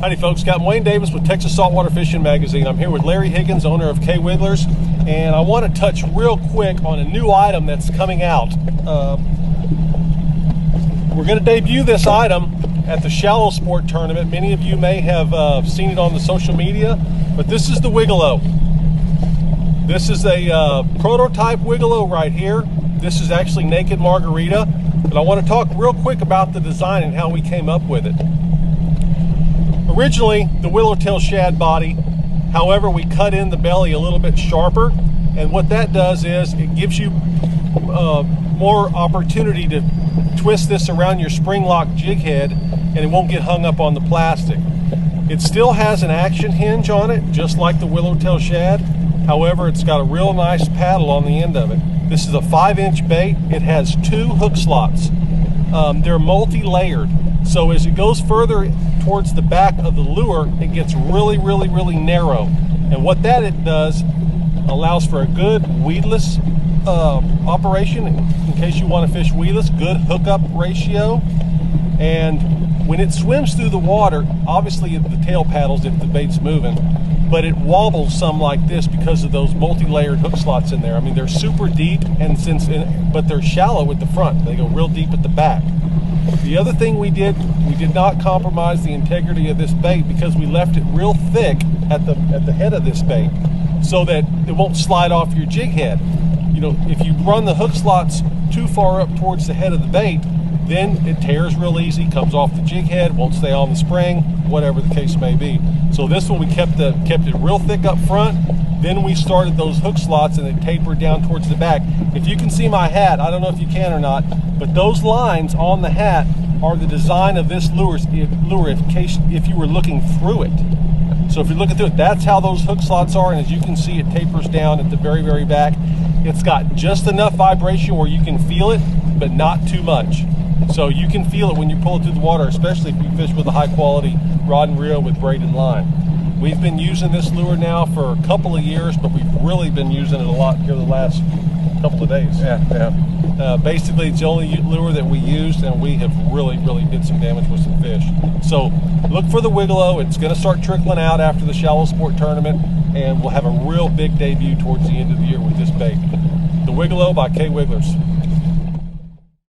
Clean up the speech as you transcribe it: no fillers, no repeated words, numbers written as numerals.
Howdy folks, Captain Wayne Davis with Texas Saltwater Fishing Magazine. I'm here with Larry Higgins, owner of KWigglers, and I want to touch real quick on a new item that's coming out. We're going to debut this item at the Shallow Sport Tournament. Many of you may have seen it on the social media, but this is the Wig-A-Lo. This is a prototype Wig-A-Lo right here. This is actually Naked Margarita, but I want to talk real quick about the design and how we came up with it. Originally, the Willowtail shad body, however, we cut in the belly a little bit sharper, and what that does is it gives you more opportunity to twist this around your spring lock jig head, and it won't get hung up on the plastic. It still has an action hinge on it, just like the Willowtail shad. However, it's got a real nice paddle on the end of it. This is a 5-inch bait. It has 2 hook slots. They're multi-layered, so as it goes further towards the back of the lure, it gets really narrow. And what that it does, allows for a good weedless operation in case you want to fish weedless, good hookup ratio. And when it swims through the water, obviously the tail paddles if the bait's moving, but it wobbles some like this because of those multi-layered hook slots in there. I mean, they're super deep, but they're shallow at the front. They go real deep at the back. The other thing we did not compromise the integrity of this bait because we left it real thick at the head of this bait so that it won't slide off your jig head. You know, if you run the hook slots too far up towards the head of the bait, then it tears real easy, comes off the jig head, won't stay on the spring, whatever the case may be. So this one we kept it real thick up front. Then we started those hook slots and it tapered down towards the back. If you can see my hat, I don't know if you can or not, but those lines on the hat are the design of this lure if you were looking through it. So if you're looking through it, that's how those hook slots are, and as you can see, it tapers down at the very back. It's got just enough vibration where you can feel it, but not too much. So you can feel it when you pull it through the water, especially if you fish with a high quality rod and reel with braided line. We've been using this lure now for a couple of years, but we've really been using it a lot here the last couple of days. Basically, it's the only lure that we used, and we have really did some damage with some fish. So look for the Wig-A-Lo. It's going to start trickling out after the Shallow Sport Tournament, and we'll have a real big debut towards the end of the year with this bait. The Wig-A-Lo by KWigglers.